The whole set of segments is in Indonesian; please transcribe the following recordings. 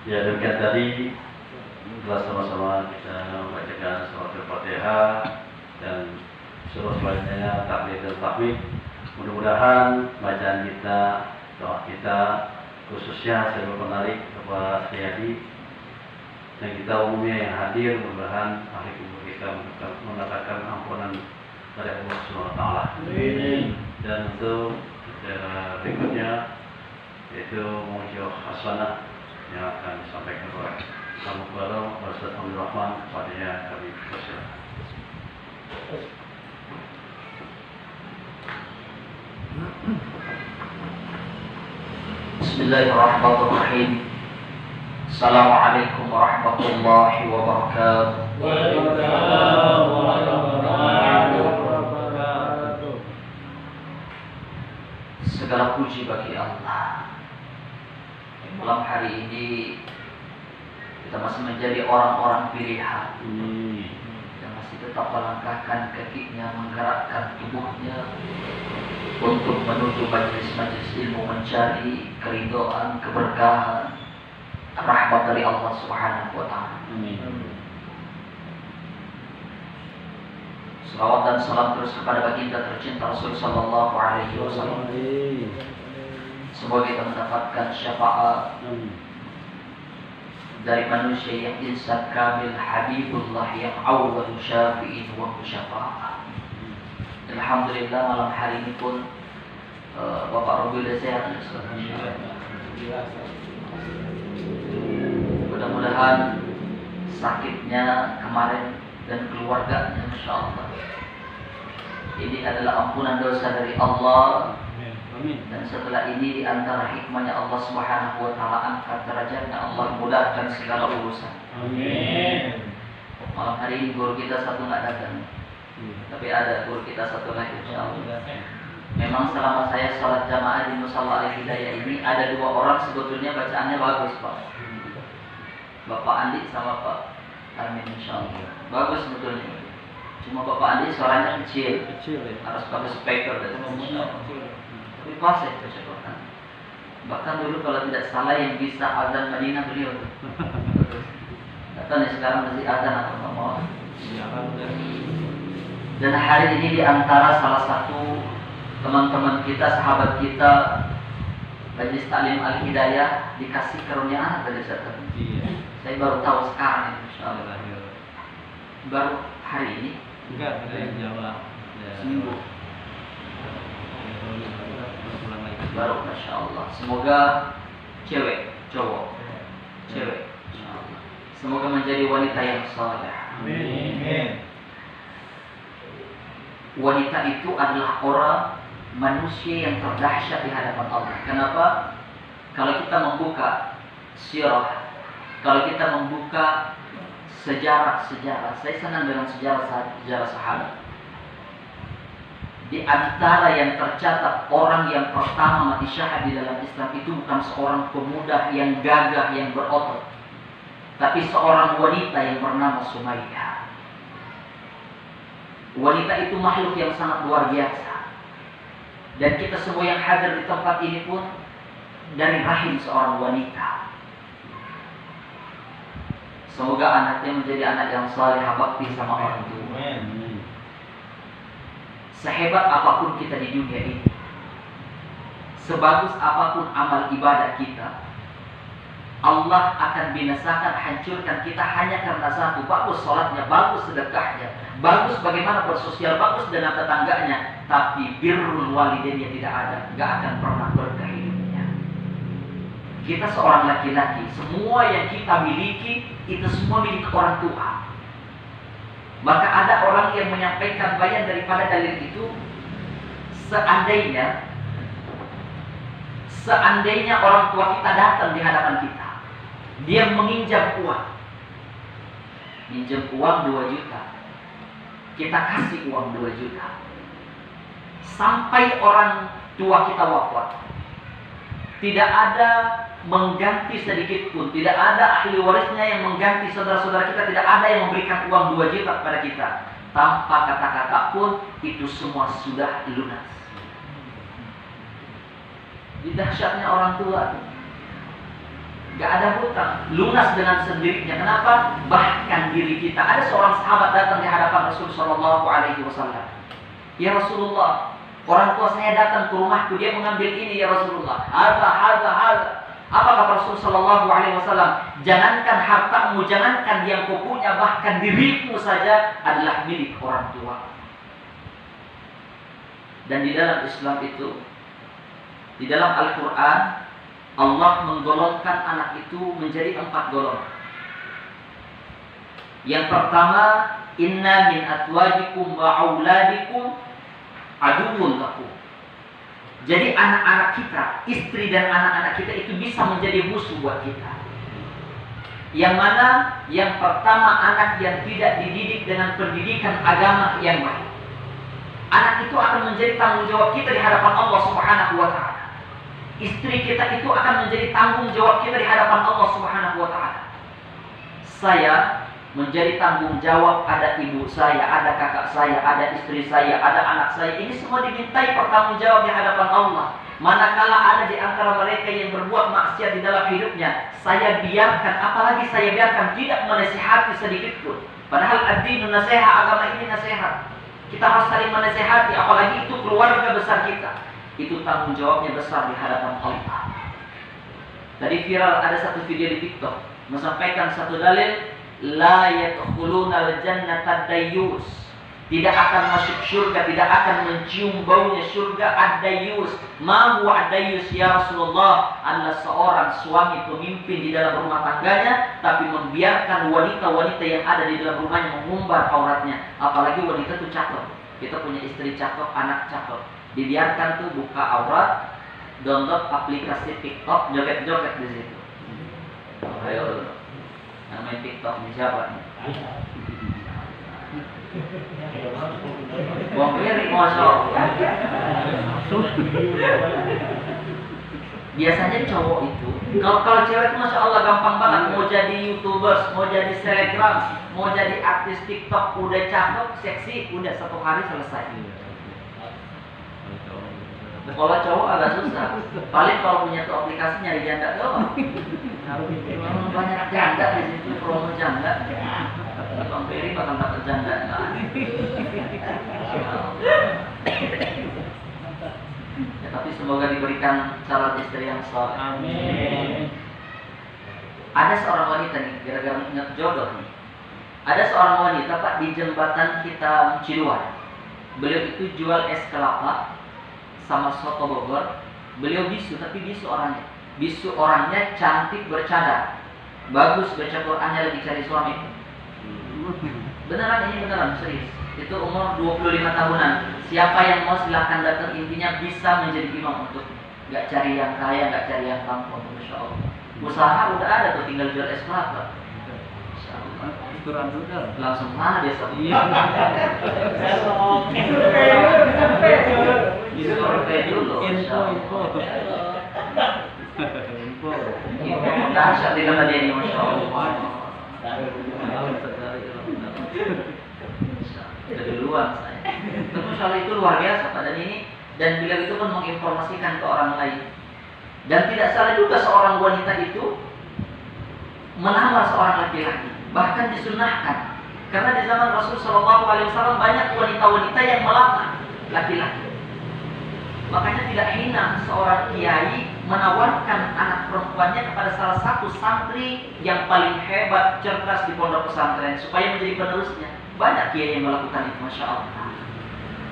Ya, demikian tadi telah sama-sama kita membacakan surat Al-Fatihah dan surah selanjutnya takbir dan tahmid. Mudah-mudahan bacaan kita, doa kita khususnya saya menarik kepada Setiadi dan kita umumnya yang hadir, mudah-mudahan ahli kubur kita mendapatkan ampunan dari Allah Subhanahu wa taala. Dan untuk berikutnya yaitu Mu'jizah Hasanah yang akan disampaikan oleh Kamu Barang Ustaz Abdul Rahman, kepadanya kami persilakan. Bismillahirrahmanirrahim. Assalamualaikum warahmatullahi wabarakatuh. Waalaikumsalam warahmatullahi wabarakatuh. Segala puji bagi Allah. Malam hari ini kita masih menjadi orang-orang pilihan yang masih tetap melangkahkan kakinya, menggerakkan tubuhnya untuk menuju majelis-majelis ilmu, mencari keridhaan, keberkahan, rahmat dari Allah Subhanahu wa taala. Salawat dan salam terus kepada baginda tercinta Rasul sallallahu alaihi wasallam. Semoga kita mendapatkan syafaat dari manusia yang insan kamil, Habibullah yang awal syafi'in wa syafa'ah. Alhamdulillah malam hari ini pun Bapak Robi sudah sehat. Mudah-mudahan sakitnya kemarin dan keluarganya Masya Allah ini adalah ampunan dosa dari Allah. Dan setelah ini di antara hikmahnya Allah Subhanahu wa taala angkat derajatnya, Allah mudahkan segala urusan. Amin. Malam hari ini guru kita satu nggak datang, tapi ada guru kita satu lagi insyaallah. Memang selama saya sholat jamaah di Musalla Al-Hidayah ini ada dua orang sebetulnya bacaannya bagus Pak, Bapak Andi sama Pak Armin insyaallah. Bagus sebetulnya. Cuma Bapak Andi suaranya kecil ya. Harus pakai speaker dan insyaallah. Tapi pas ya baca Quran. Bahkan dulu kalau tidak salah yang bisa azan Madinah beliau tuh. Datang sekarang masih azan atau nggak mau. Dan hari ini di antara salah satu teman-teman kita, sahabat kita, Majelis Taklim Al-Hidayah dikasih karunia anak dari Ustaz. Saya baru tahu sekarang ini, insyaallah. Baru hari ini. Enggak, ada yang Jawa. Seminggu. Baru Masya Allah. Semoga cewek, cowok, cewek, semoga menjadi wanita yang saleh. Amin. Wanita itu adalah orang manusia yang terdahsyat di hadapan Allah. Kenapa? Kalau kita membuka sirah, kalau kita membuka sejarah-sejarah, saya senang dengan sejarah sahabat. Di antara yang tercatat orang yang pertama mati syahid di dalam Islam itu bukan seorang pemuda yang gagah, yang berotot, tapi seorang wanita yang bernama Sumayyah. Wanita itu makhluk yang sangat luar biasa. Dan kita semua yang hadir di tempat ini pun dari rahim seorang wanita. Semoga anaknya menjadi anak yang saleh, bakti sama orang tua. Sehebat apapun kita di dunia ini, sebagus apapun amal ibadah kita, Allah akan binasakan, hancurkan kita hanya karena satu: bagus sholatnya, bagus sedekahnya, bagus bagaimana bersosial, bagus dengan tetangganya, tapi birrul walidainnya tidak ada, gak akan pernah berkah hidupnya. Kita seorang laki-laki, semua yang kita miliki itu semua milik orang tua. Maka ada orang yang menyampaikan bayan daripada dalil itu, seandainya orang tua kita datang di hadapan kita, dia meminjam uang, minjam uang 2 juta, kita kasih uang 2 juta, sampai orang tua kita wafat, tidak ada mengganti sedikit pun, tidak ada ahli warisnya yang mengganti saudara-saudara kita, tidak ada yang memberikan uang 2 juta kepada kita, tanpa kata-kata pun itu semua sudah lunas. Di dahsyatnya orang tua. Gak ada hutang, lunas dengan sendirinya. Kenapa? Bahkan diri kita. Ada seorang sahabat datang di hadapan Rasul Shallallahu Alaihi Wasallam. Ya Rasulullah, orang tua saya datang ke rumahku, dia mengambil ini ya Rasulullah. Hada. Apa kata Rasul Shallallahu Alaihi Wasallam? Jangankan hartamu, jangankan yang kau punya, bahkan dirimu saja adalah milik orang tua. Dan di dalam Islam itu, di dalam Al-Quran, Allah menggolongkan anak itu menjadi 4 golongan. Yang pertama, inna min atwajikum wa auladikum aduwwun lakum. Jadi anak-anak kita, istri dan anak-anak kita itu bisa menjadi musuh buat kita. Yang mana? Yang pertama, anak yang tidak dididik dengan pendidikan agama yang baik. Anak itu akan menjadi tanggung jawab kita di hadapan Allah Subhanahu wa Ta'ala. Istri kita itu akan menjadi tanggung jawab kita di hadapan Allah Subhanahu wa Ta'ala. Saya menjadi tanggung jawab, ada ibu saya, ada kakak saya, ada istri saya, ada anak saya. Ini semua dimintai pertanggung jawab di hadapan Allah. Manakala ada di antara mereka yang berbuat maksiat di dalam hidupnya, saya biarkan, apalagi saya biarkan, tidak menasihati sedikit pun. Padahal ad-dinu nasihat, agama ini nasihat. Kita harus saling menasihati, apalagi itu keluarga besar kita. Itu tanggung jawabnya besar di hadapan Allah. Tadi viral ada satu video di TikTok menyampaikan satu dalil, la yadkhuluna al-jannata dayyus. Tidak akan masuk surga, tidak akan mencium baunya surga ad-dayyus. Ma huwa ad-dayyus ya Rasulullah? Adalah seorang suami pemimpin di dalam rumah tangganya, tapi membiarkan wanita-wanita yang ada di dalam rumahnya mengumbar auratnya. Apalagi wanita itu cakep. Kita punya istri cakep, anak cakep. Dibiarkan tuh buka aurat, download aplikasi TikTok, joget-joget di situ. Ayo, yang main TikTok ini siapa nih? Bang Piri, Masya Allah. Biasanya cowok itu, kalau cewek itu Masya Allah gampang banget. Mau jadi YouTubers, mau jadi selebgram, mau jadi artis TikTok, udah cakep, seksi, udah 1 hari selesai. Kalau cowok agak susah. Paling kalau punya tuh aplikasi nyari janda doang. Banyak janda di situ, promo janda. Bang Piri bakal dapat janda. Ya, tapi semoga diberikan calon istri yang saleh. Amin. Ada seorang wanita nih, gara-gara ingat jodoh nih. Ada seorang wanita Pak di jembatan kita Ciluan. Beliau itu jual es kelapa sama soto Bogor. Beliau bisu, tapi bisu orangnya. Bisu orangnya cantik, bercadar, bagus, baca Qur'annya, lagi cari suami. Beneran, ini beneran, serius. Itu umur 25 tahunan. Siapa yang mau silahkan datang, intinya bisa menjadi imam untuk. Gak cari yang kaya, gak cari yang kampung. Masya Allah. Usaha udah ada tuh, tinggal jual es kelapa. Aturan udah. Langsung mana dia sob? Iya. Survei dulu. Info. Dahsyat di dalam dia ini, Masya Allah. Keduluan saya. Tentu soal itu luar biasa pada ini, dan beliau itu pun menginformasikan ke orang lain. Dan tidak salah juga seorang wanita itu melamar seorang laki-laki, bahkan disunahkan. Karena di zaman Rasul Shallallahu Alaihi Wasallam banyak wanita-wanita yang melamar laki-laki. Makanya tidak hina seorang kiai menawarkan anak perempuannya kepada salah satu santri yang paling hebat, cerdas di pondok pesantren supaya menjadi penerusnya. Banyak kiai yang melakukan itu, Masya Allah.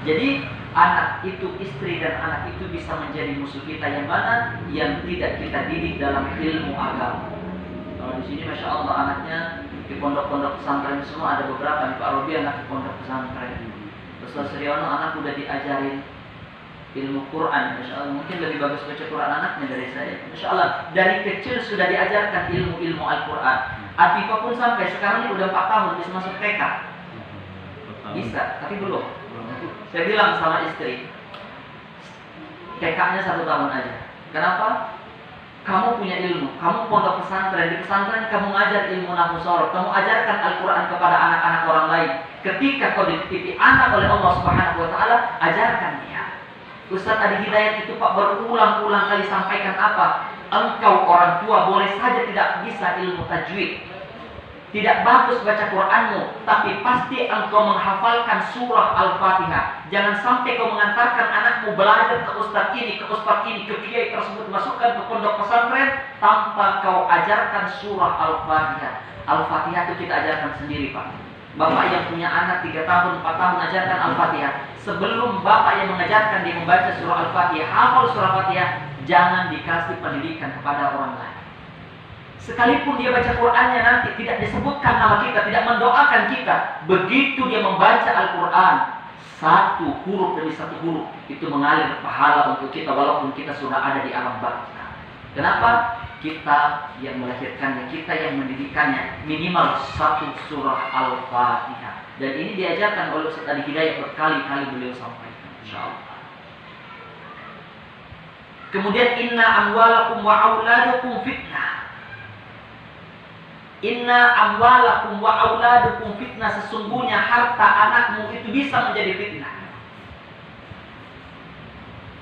Jadi anak itu, istri dan anak itu bisa menjadi musuh kita yang mana? Yang tidak kita didik dalam ilmu agama. Kalau di sini Masya Allah anaknya di pondok-pondok pesantren semua, ada beberapa nih, Pak Robi anak di pondok pesantren, Ustaz Riono anak udah diajarin ilmu Quran, Masya Allah. Mungkin lebih bagus baca Quran anaknya dari saya, Masya Allah. Dari kecil sudah diajarkan ilmu-ilmu Al-Quran. Atifah pun sampai sekarang ini udah 4 tahun bisa masuk TK. Bisa, tapi belum. Saya bilang sama istri, TK-nya 1 tahun aja. Kenapa? Kamu punya ilmu, kamu pondok pesantren, di pesantren kamu ngajar ilmu nahwu sorof, kamu ajarkan Al-Quran kepada anak-anak orang lain. Ketika kau dititipi anak oleh Allah Subhanahu Wa Taala, ajarkan dia. Ustaz Adi Hidayat itu Pak berulang-ulang kali sampaikan apa? engkau orang tua boleh saja tidak bisa ilmu tajwid, tidak bagus baca Quranmu, tapi pasti engkau menghafalkan surah Al-Fatihah. Jangan sampai kau mengantarkan anakmu belajar ke ustaz ini, ke kiai tersebut, masukkan ke pondok pesantren tanpa kau ajarkan surah Al-Fatihah. Al-Fatihah itu kita ajarkan sendiri, Pak. Bapak yang punya anak 3 tahun, 4 tahun, ajarkan Al-Fatihah. Sebelum bapak yang mengajarkan dia membaca surah Al-Fatihah, hafal surah Al-Fatihah, jangan dikasih pendidikan kepada orang lain. Sekalipun dia baca Qur'annya nanti tidak disebutkan nama kita, tidak mendoakan kita, begitu dia membaca Al-Quran, satu huruf demi satu huruf itu mengalir pahala untuk kita walaupun kita sudah ada di alam barzakh. Kenapa? Kita yang melahirkannya, kita yang mendidikannya, minimal satu surah Al-Fatihah. Dan ini diajarkan oleh Ustaz Adi Hidayat, berkali-kali beliau sampaikan, insyaallah. Kemudian inna amwalakum wa auladukum fitnah. Inna amwalakum wa auladukum fitnah, sesungguhnya harta anakmu itu bisa menjadi fitnah.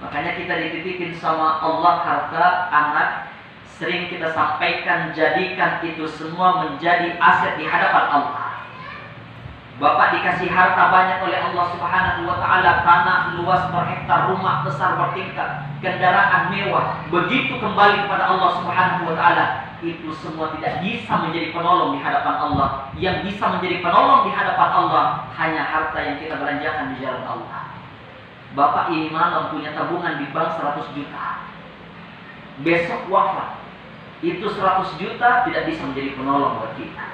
Makanya kita dititipin sama Allah harta anak. Sering kita sampaikan, jadikan itu semua menjadi aset di hadapan Allah. Bapak dikasih harta banyak oleh Allah Subhanahu wa ta'ala, tanah luas berhektar, rumah besar bertingkat, kendaraan mewah. Begitu kembali kepada Allah Subhanahu wa ta'ala, itu semua tidak bisa menjadi penolong di hadapan Allah. Yang bisa menjadi penolong di hadapan Allah hanya harta yang kita belanjakan di jalan Allah. Bapak ini malam punya tabungan di bank 100 juta. Besok wafat. Itu 100 juta tidak bisa menjadi penolong buat kita.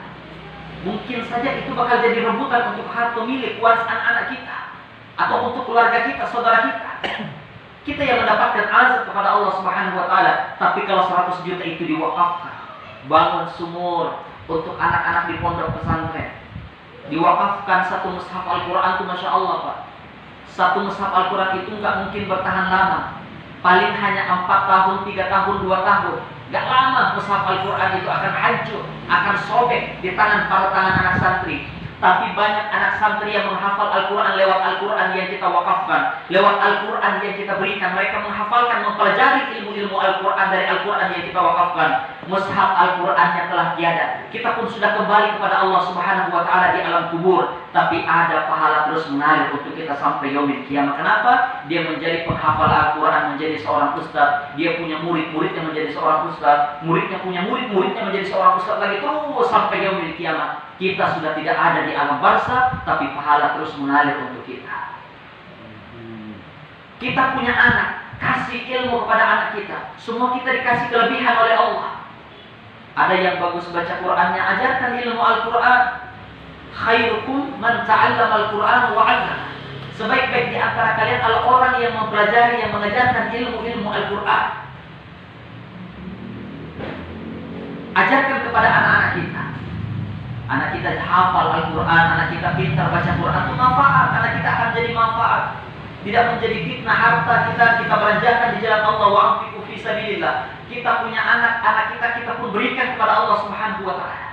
Mungkin saja itu bakal jadi rebutan untuk harta milik warisan anak kita, atau untuk keluarga kita, saudara kita. Kita yang mendapatkan azab kepada Allah Subhanahu wa ta'ala. Tapi kalau 100 juta itu diwakafkan, bangun sumur untuk anak-anak di pondok pesantren, diwakafkan satu mushaf Al-Quran itu Masya Allah, Pak. Satu mushaf Al-Quran itu nggak mungkin bertahan lama. Paling hanya 4 tahun, 3 tahun, 2 tahun. Gak lama mushaf Al-Quran itu akan hancur, akan sobek di tangan anak santri. Tapi banyak anak santri yang menghafal Al-Quran lewat Al-Quran yang kita wakafkan, lewat Al-Quran yang kita berikan. Mereka menghafalkan, mempelajari ilmu-ilmu Al-Quran dari Al-Quran yang kita wakafkan. Mushaf Al-Qurannya telah tiada. Kita pun sudah kembali kepada Allah Subhanahu wa ta'ala di alam kubur. Tapi ada pahala terus mengalir untuk kita sampai yaumil kiamat. Kenapa? Dia menjadi penghafal Al-Quran, menjadi seorang ustaz. Dia punya murid-muridnya menjadi seorang ustaz. Muridnya punya murid-muridnya menjadi seorang ustaz lagi, terus sampai yaumil kiamat. Kita sudah tidak ada di alam barzakh, tapi pahala terus mengalir untuk kita. Kita punya anak, kasih ilmu kepada anak kita. Semua kita dikasih kelebihan oleh Allah. Ada yang bagus baca Qur'annya, ajarkan ilmu Al-Quran. Khairukum man ta'allama Al-Quran wa 'allama. Sebaik-baik di antara kalian adalah orang yang mempelajari, yang mengajarkan ilmu-ilmu Al-Quran. Ajarkan kepada anak-anak kita. Anak kita hafal Al-Quran, anak kita pintar baca Quran, itu manfaat. Anak kita akan jadi manfaat. Tidak menjadi fitnah harta kita belanjakan di jalan Allah. Wa anfiqu fi sabilillah. Kita punya anak kita pun berikan kepada Allah Subhanahu wa ta'ala.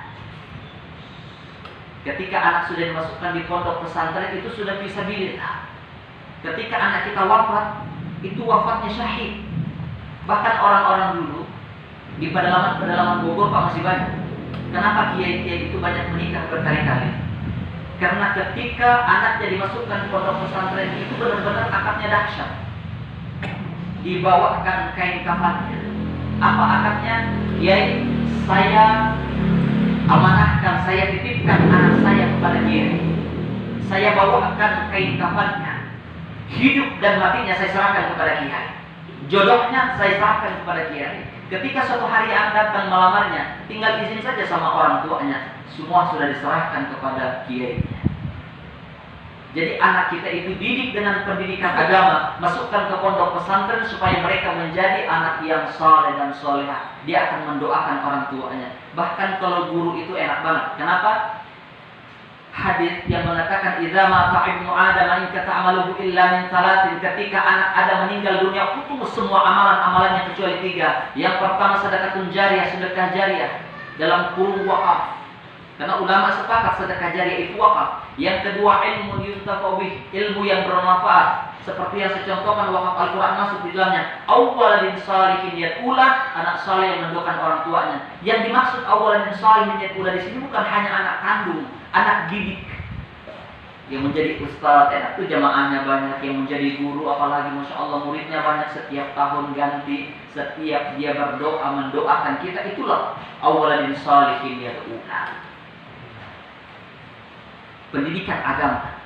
Ketika anak sudah dimasukkan di pondok pesantren, itu sudah fi sabilillah. Ketika anak kita wafat, itu wafatnya syahid. Bahkan orang-orang dulu di pedalaman Bogor, Pak, masih banyak. Kenapa kiai-kiai itu banyak menikah berkali-kali? Karena ketika anaknya dimasukkan ke pondok pesantren, itu benar-benar akadnya dahsyat. Dibawakan kain kafannya. Apa akadnya? Kiai, saya amanahkan, saya titipkan anak saya kepada kiai. Saya bawakan kain kafannya. Hidup dan matinya saya serahkan kepada kiai. Jodohnya saya serahkan kepada kiai. Ketika suatu hari anak datang melamarnya, tinggal izin saja sama orang tuanya. Semua sudah diserahkan kepada kiainya. Jadi anak kita itu didik dengan pendidikan agama, masukkan ke pondok pesantren supaya mereka menjadi anak yang saleh dan soleha. Dia akan mendoakan orang tuanya. Bahkan kalau guru itu enak banget. Kenapa? Hadis yang mengatakan idza mata ibnu adam in kata'amaluhu illa min salatin. Ketika anak Adam meninggal dunia, putus semua amalan-amalannya kecuali 3. Yang pertama sedekah jariah dalam kurung wakaf. Karena ulama sepakat sedekah jariah itu wakaf. Yang kedua ilmu yuntafa'u bih, ilmu yang bermanfaat. Seperti yang saya contohkan wakaf Al-Quran masuk di dalamnya. Awwaladin salihin yad'ulah, anak saleh yang mendoakan orang tuanya. Yang dimaksud awwaladin salihin yad'ulah di sini bukan hanya anak kandung, anak didik. Yang menjadi ustaz, enak itu jamaahnya banyak. Yang menjadi guru, apalagi Masya Allah muridnya banyak, setiap tahun ganti. Setiap dia berdoa, mendoakan kita, itulah awwaladin salihin yad'ulah. Pendidikan agama.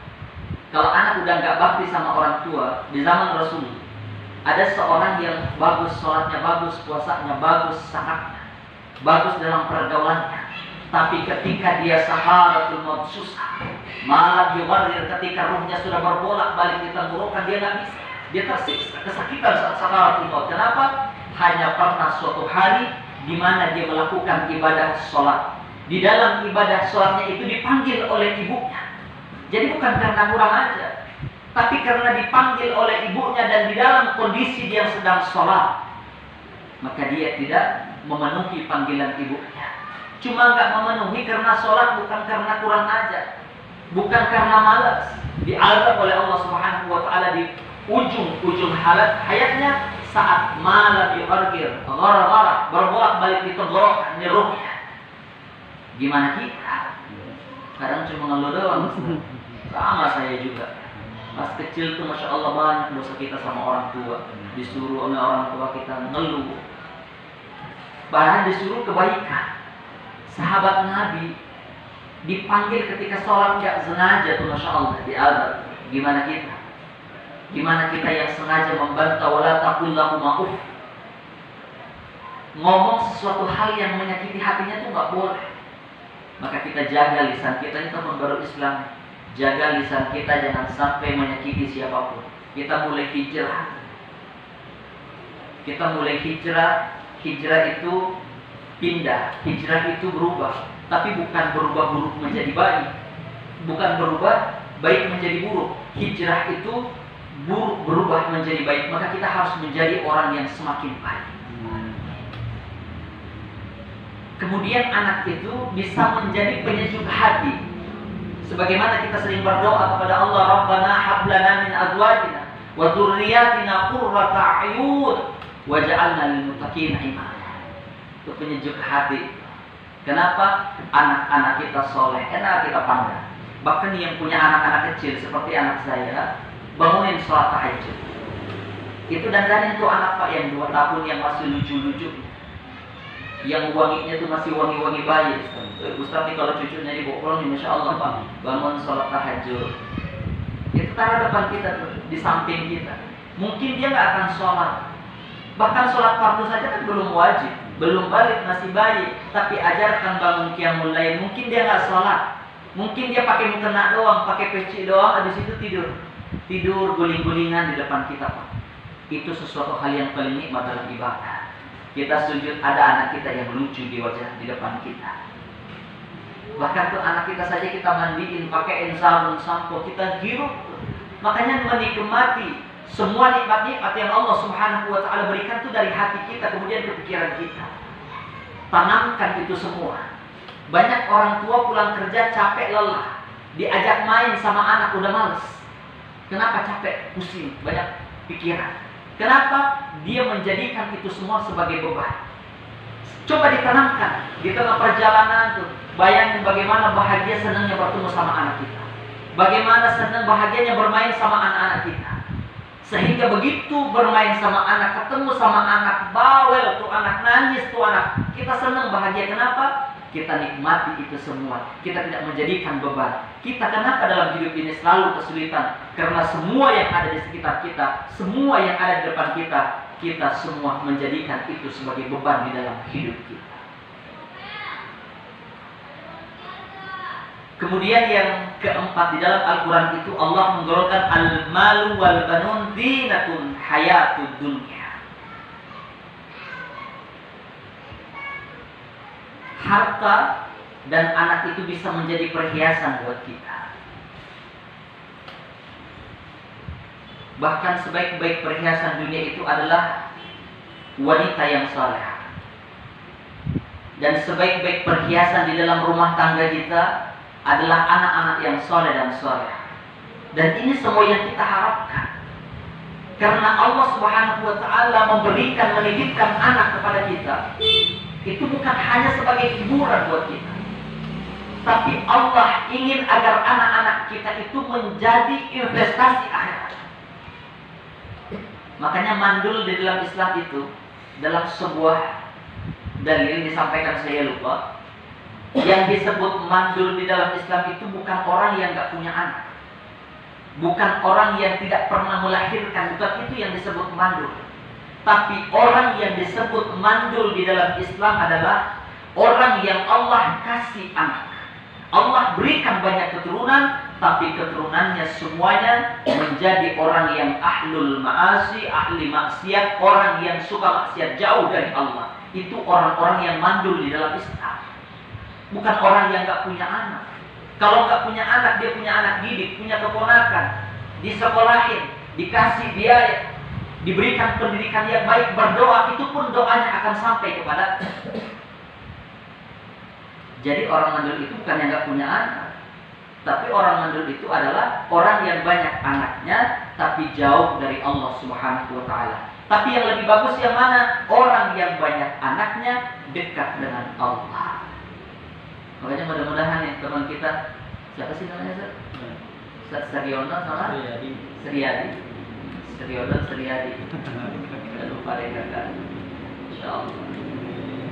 Kalau anak udah nggak bakti sama orang tua, di zaman Rasul ada seorang yang bagus sholatnya, bagus puasanya, bagus zakatnya, bagus dalam pergaulannya, tapi ketika dia saharatul maut susah, malah yumarir, ketika ruhnya sudah berbolak balik di tenggorokan, dia nggak bisa, dia tersiksa, kesakitan saat saharatul maut. Kenapa? Hanya pernah suatu hari di mana dia melakukan ibadah sholat. Di dalam ibadah sholatnya itu dipanggil oleh ibunya. Jadi bukan karena kurang aja, tapi karena dipanggil oleh ibunya dan di dalam kondisi dia sedang sholat, maka dia tidak memenuhi panggilan ibunya. Cuma nggak memenuhi karena sholat, bukan karena kurang aja, bukan karena malas. Diazab oleh Allah Subhanahu Wa Taala di ujung hayatnya saat malah diorgir, gara-gara berbolak balik di tenggorokan ruhnya. Gimana kita? Kadang cuma ngeluh doang. Sama saya juga. Pas kecil tuh Masya Allah banyak dosa kita sama orang tua. Disuruh oleh orang tua kita ngeluh. Bahkan disuruh kebaikan. Sahabat Nabi dipanggil ketika sholat gak sengaja tuh Masya Allah diazab. Gimana kita? Gimana kita yang sengaja membantah wala taqul lahum uff. Ngomong sesuatu hal yang menyakiti hatinya tuh gak boleh. Maka kita jaga lisan kita, kita baru Islam. Jaga lisan kita jangan sampai menyakiti siapapun. Kita mulai hijrah. Hijrah itu pindah, hijrah itu berubah. Tapi bukan berubah buruk menjadi baik, bukan berubah baik menjadi buruk. Hijrah itu buruk berubah menjadi baik. Maka kita harus menjadi orang yang semakin baik. Kemudian anak itu bisa menjadi penyejuk hati. Sebagaimana kita sering berdoa kepada Allah, Rabbana hab lana min azwajina wa dzurriyyatina qurrata a'yun waj'alna lil muttaqina imama. Itu penyejuk hati. Kenapa? Anak-anak kita soleh, enak kita pandang. Bahkan yang punya anak-anak kecil seperti anak saya, bangunin sholat tahajud. Itu dandanin tuh anak Pak yang 2 tahun yang masih lucu-lucu, yang wanginya tuh masih wangi-wangi bayi. Ustaz nih kalau cucunya dibawa pulang nih, Masya Allah Pak, bangun sholat tahajud. Itu taruh depan kita tuh, di samping kita. Mungkin dia nggak akan sholat, bahkan sholat fardu saja kan belum wajib, belum balik, masih bayi. Tapi ajarkan bangun qiyamul lail. Mungkin dia nggak sholat, mungkin dia pakai mukena doang, pakai peci doang, habis itu tidur guling-gulingan di depan kita Pak. Itu sesuatu hal yang paling nikmat dalam ibadah. Kita sujud, ada anak kita yang lucu di wajah di depan kita. Bahkan tuh anak kita saja kita mandiin, pakaiin sabun, sampo, kita hirup. Makanya menikmati semua nikmat-nikmat yang Allah Subhanahu Wa Taala berikan tuh dari hati kita, kemudian ke pikiran kita. Tanamkan itu semua. Banyak orang tua pulang kerja capek lelah, diajak main sama anak udah males. Kenapa capek? Pusing, banyak pikiran. Kenapa? Dia menjadikan itu semua sebagai beban. Coba ditanamkan di tengah perjalanan tuh. Bayangin bagaimana bahagia senangnya bertemu sama anak kita. Bagaimana senang bahagianya bermain sama anak-anak kita. Sehingga begitu bermain sama anak, ketemu sama anak, bawel tuh anak, nangis tuh anak, kita senang bahagia. Kenapa? Kita nikmati itu semua. Kita tidak menjadikan beban. Kita kenapa dalam hidup ini selalu kesulitan? Karena semua yang ada di sekitar kita, semua yang ada di depan kita, kita semua menjadikan itu sebagai beban di dalam hidup kita. Kemudian yang keempat, di dalam Al-Quran itu Allah menggolongkan al-malu wal banun zinatun hayatud dunya. Harta dan anak itu bisa menjadi perhiasan buat kita. Bahkan sebaik-baik perhiasan dunia itu adalah wanita yang saleh. Dan sebaik-baik perhiasan di dalam rumah tangga kita adalah anak-anak yang soleh dan soleh. Dan ini semua yang kita harapkan. Karena Allah Subhanahu wa Ta'ala memberikan, menitipkan anak kepada kita, itu bukan hanya sebagai hiburan buat kita, tapi Allah ingin agar anak-anak kita itu menjadi investasi akhirat. Makanya mandul di dalam Islam itu, dalam sebuah dalil disampaikan, saya lupa, yang disebut mandul di dalam Islam itu bukan orang yang gak punya anak, bukan orang yang tidak pernah melahirkan, bukan itu yang disebut mandul. Tapi orang yang disebut mandul di dalam Islam adalah orang yang Allah kasih anak, Allah berikan banyak keturunan, tapi keturunannya semuanya menjadi orang yang ahlul ma'asi, ahli maksiat, orang yang suka maksiat jauh dari Allah. Itu orang-orang yang mandul di dalam Islam, bukan orang yang gak punya anak. Kalau gak punya anak, dia punya anak didik, punya keponakan, disekolahin, dikasih biaya, diberikan pendidikan yang baik, berdoa, itu pun doanya akan sampai kepada. Jadi orang mandul itu bukan yang gak punya anak, tapi orang mandul itu adalah orang yang banyak anaknya tapi jauh dari Allah Subhanahu wa Ta'ala. Tapi yang lebih bagus yang mana? Orang yang banyak anaknya dekat dengan Allah. Makanya mudah-mudahan ya teman kita, siapa sih namanya Ustaz? Ustaz Saryono sama Seriadi. Jangan lupa deh kakak. Insyaallah.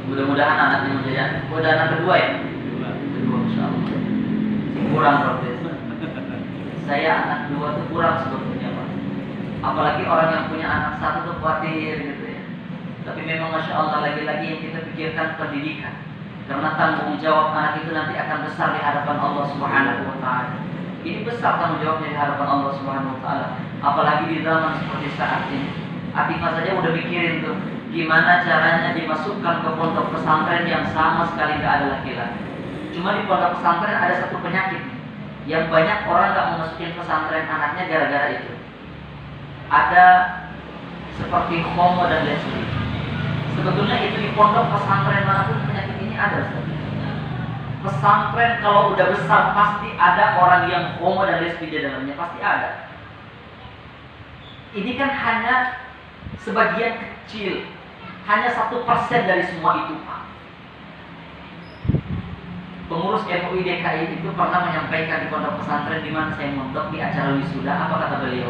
Mudah-mudahan anaknya menjadi, udah anak kedua ya? Kedua, insyaallah. Kurang berarti. Saya anak dua tuh kurang sebetulnya Pak. Apalagi orang yang punya anak satu tuh khawatir gitu ya. Tapi memang Masya Allah, lagi-lagi yang kita pikirkan pendidikan. Karena tanggung jawab anak itu nanti akan besar di hadapan Allah Subhanahu wa Ta'ala. Ini besar tanggung jawabnya di hadapan Allah Subhanahu wa Ta'ala. Apalagi di zaman seperti saat ini. Atifah saja udah mikirin tuh, gimana caranya dimasukkan ke pondok pesantren yang sama sekali gak ada laki-laki. Cuma di pondok pesantren ada satu penyakit yang banyak orang gak memasukin pesantren anaknya gara-gara itu. Ada seperti homo dan lesbi. Sebetulnya itu di pondok pesantren manapun penyakit ini ada. Pesantren kalau udah besar pasti ada orang yang homo dan lesbi di dalamnya, pasti ada. Ini kan hanya sebagian kecil, hanya 1% dari semua itu Pak. Pengurus MUI DKI itu pernah menyampaikan di pondok pesantren di mana saya mondok di acara wisuda, apa kata beliau?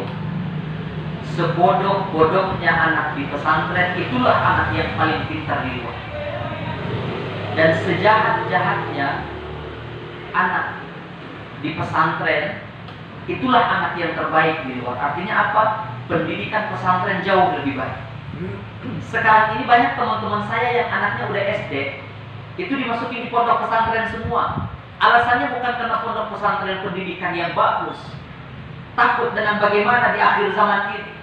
Sebodoh-bodohnya anak di pesantren, itulah anak yang paling pintar di luar. Dan sejahat-jahatnya anak di pesantren, itulah anak yang terbaik di luar. Artinya apa? Pendidikan pesantren jauh lebih baik. Sekarang ini banyak teman-teman saya yang anaknya udah SD, itu dimasukin di pondok pesantren semua. Alasannya bukan karena pondok pesantren pendidikan yang bagus, takut dengan bagaimana di akhir zaman ini.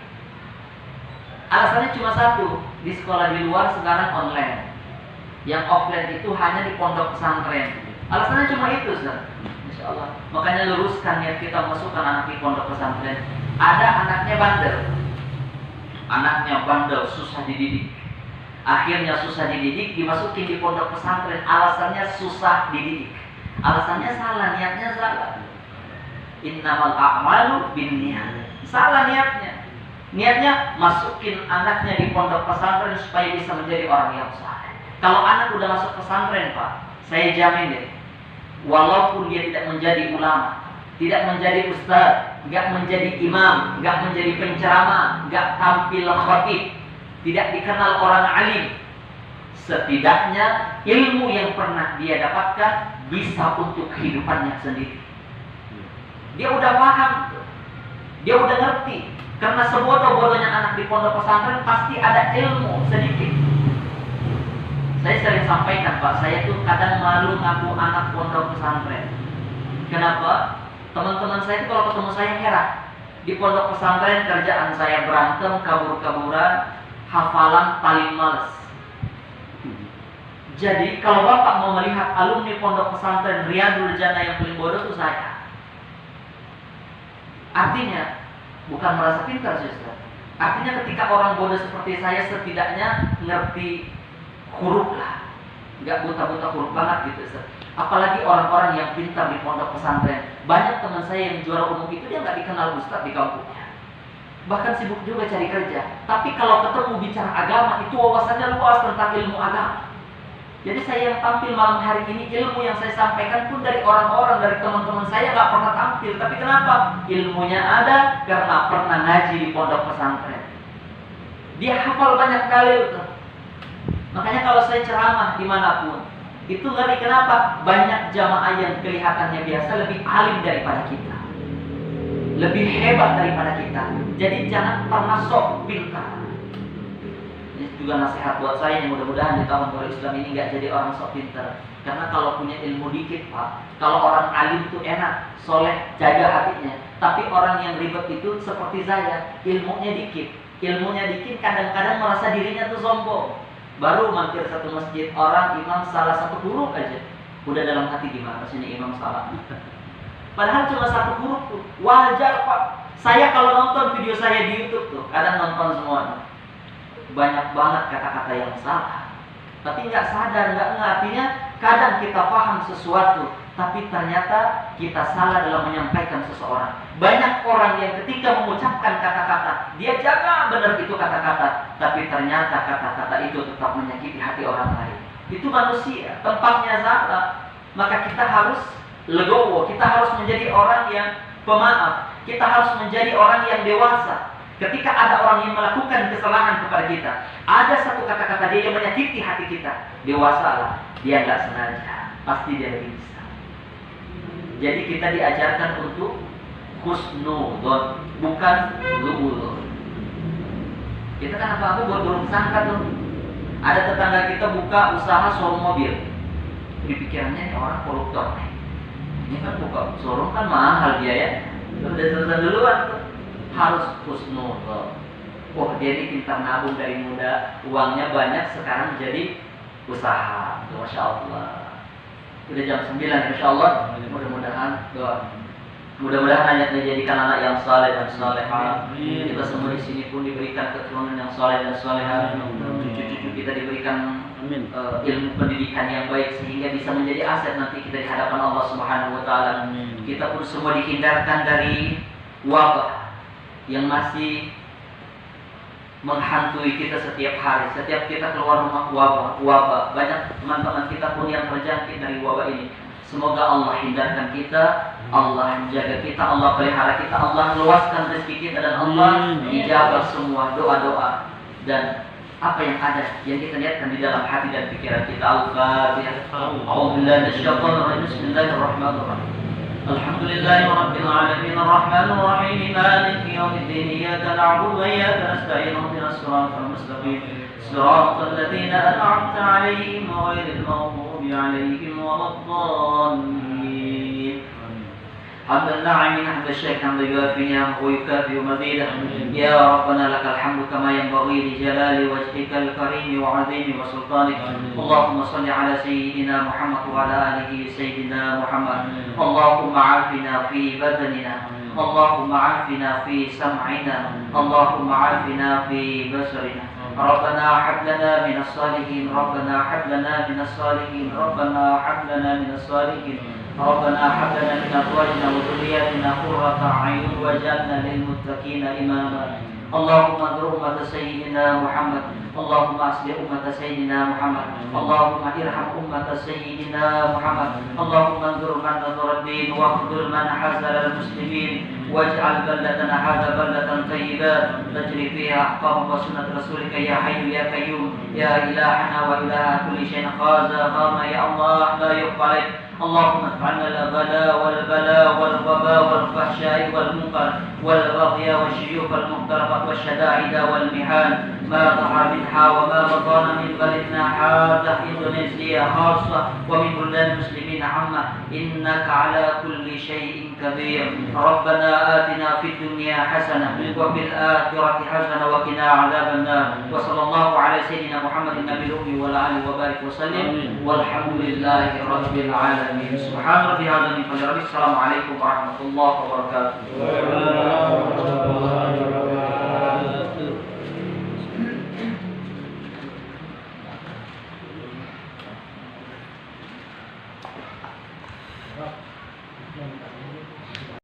Alasannya cuma satu, di sekolah di luar sekarang online, yang offline itu hanya di pondok pesantren. Alasannya cuma itu Ustaz. Insya Allah. Makanya luruskan niat kita masukkan anak di pondok pesantren. Ada anaknya bandel, susah dididik. Akhirnya susah dididik, dimasukin di pondok pesantren. Alasannya susah dididik. Alasannya salah, niatnya salah. Innamal a'malu binniyat. Salah niatnya. Niatnya masukin anaknya di pondok pesantren supaya bisa menjadi orang yang saleh. Kalau anak udah masuk pesantren Pak, saya jamin deh, walaupun dia tidak menjadi ulama, tidak menjadi ustaz, nggak menjadi imam, nggak menjadi penceramah, nggak tampil khatib, tidak dikenal orang alim, setidaknya ilmu yang pernah dia dapatkan bisa untuk kehidupannya sendiri. Dia udah paham, dia udah ngerti. Karena sebodoh-bodohnya anak di pondok pesantren pasti ada ilmu sedikit. Saya sering sampaikan Pak, saya tuh kadang malu ngaku anak pondok pesantren. Kenapa? Teman-teman saya itu kalau ketemu saya heran. Di pondok pesantren kerjaan saya berantem, kabur-kaburan, hafalan paling males. Jadi kalau Bapak mau melihat alumni pondok pesantren Riyadul Jannah yang paling bodoh itu saya. Artinya bukan merasa pintar Ustaz. Artinya ketika orang bodoh seperti saya setidaknya ngerti huruf lah, nggak buta-buta huruf banget gitu Ustaz. Apalagi orang-orang yang pintar di pondok pesantren. Banyak teman saya yang juara umum itu dia nggak dikenal Ustaz di kampungnya. bahkan sibuk juga cari kerja. Tapi kalau ketemu bicara agama, itu wawasannya luas tentang ilmu agama. Jadi saya yang tampil malam hari ini, ilmu yang saya sampaikan pun dari orang-orang, dari teman-teman saya nggak pernah tampil. Tapi kenapa? Ilmunya ada karena pernah ngaji di pondok pesantren. Dia hafal banyak dalil tuh. Makanya kalau saya ceramah dimanapun, itu ngeri kenapa? Banyak jamaah yang kelihatannya biasa lebih alim daripada kita, lebih hebat daripada kita. Jadi jangan pernah sok pintar. Ini juga nasihat buat saya yang mudah-mudahan di tahun baru Islam ini nggak jadi orang sok pintar. Karena kalau punya ilmu dikit, Pak, kalau orang alim itu enak, soleh, jaga hatinya. Tapi orang yang ribet itu seperti saya, ilmunya dikit. Ilmunya dikit kadang-kadang merasa dirinya tuh sombong. Baru mampir satu masjid, orang imam salah satu huruf aja, udah dalam hati gimana sini imam salah. Padahal cuma satu huruf tuh, wajar Pak. Saya kalau nonton video saya di YouTube tuh, kadang nonton semua, banyak banget kata-kata yang salah. Tapi nggak sadar, nggak artinya kadang kita paham sesuatu, tapi ternyata kita salah dalam menyampaikan seseorang. Banyak orang yang ketika mengucapkan kata-kata, dia jaga benar itu kata-kata, tapi ternyata kata-kata itu tetap menyakiti hati orang lain. Itu manusia, tempatnya salah. Maka kita harus legowo, kita harus menjadi orang yang pemaaf, kita harus menjadi orang yang dewasa. Ketika ada orang yang melakukan kesalahan kepada kita, ada satu kata-kata dia yang menyakiti hati kita, dewasalah, dia nggak sengaja, pasti dia bisa. Jadi kita diajarkan untuk husnudon, bukan lu'ulun. Kita kan apa-apa buat burung sangka tuh. Ada tetangga kita buka usaha showroom mobil, di pikirannya ini orang koruptor. Ini kan buka showroom kan mahal biaya, udah selesai duluan tuh. Harus husnudon. Oh dia ini pintar nabung dari muda, uangnya banyak, sekarang jadi usaha. Masya Allah. Udah jam 9, Masya Allah. Mudah-mudahan doa. Mudah-mudahan hanya dijadikan anak yang saleh dan salehah. Kita semua di sini pun diberikan keturunan yang saleh dan salehah. Cucu-cucu kita diberikan ilmu pendidikan yang baik sehingga bisa menjadi aset nanti kita di hadapan Allah Subhanahu wa taala. Kita pun semua dihindarkan dari wabah yang masih menghantui kita setiap hari. Setiap kita keluar rumah wabah. Banyak teman-teman kita pun yang terjangkit dari wabah ini. Semoga Allah hindarkan kita, Allah menjaga kita, Allah pelihara kita, Allah luaskan rezeki kita, dan Allah ijabah semua doa-doa dan apa yang ada yang kita lihatkan di dalam hati dan pikiran kita. Al-Fatihah. Bismillahirrahmanirrahim. Alhamdulillahi Rabbil Alamin Ar-Rahmanir Rahim Maliki Yawmiddin Iyyaka na'budu wa iyyaka nasta'in Ihdinas siratal mustaqim Siratal ladzina an'amta 'alaihim ghairil maghdubi 'alaihim waladdallin. Hamdan na'imin hamdan syakiran yuwafi ni'amahu wa yukafi mazidah. Ya Rabbana lakal hamdu kama yanbaghi li jalali wajhikal karim wa 'azimi wa sultanik. Allahumma shalli 'ala sayyidina Muhammad wa 'ala alihi sayyidina Muhammad. Allahumma 'afina fi badanina, Allahumma 'afina fi sam'ina, Allahumma 'afina fi basarina. ربنا هب لنا من الصالحين ربنا هب لنا من الصالحين ربنا هب لنا من الصالحين ربنا هب لنا من أزواجنا وذرياتنا قرة أعين واجعلنا للمتقين إماما. اللهم انصر أمة سيدنا محمد، اللهم أصلح أمة سيدنا محمد، اللهم ارحم أمة سيدنا محمد، اللهم انصر من نصر الدين واخذل من حزل المسلمين، واجعل بلدنا هذا بلدة طيبة تجري فيها أحكام وسنة رسولك يا حي يا قيوم يا إلهنا وإله كل شيء خازقنا يا الله لا يخفى عليك. اللهم ادفعنا الغلا والبلاء والوباء والفحشاء والمنكر والبغي والشيوخ المختلفة والشدائد والمحان ما ظهر منها وما بطن من بلدنا هذا إندونيسيا خاصة ومن بلدان المسلمين عامة إنك على كل شيء كبير. ربنا آتنا في الدنيا حسنة وفي الآخرة حسنة وقنا عذاب النار. وصلى الله على سيدنا محمد النبي الأمي وعلى آله وبارك وسلم والحمد لله رب العالمين. سبحان ربي هذا من فضل ربي. السلام عليكم ورحمة الله وبركاته.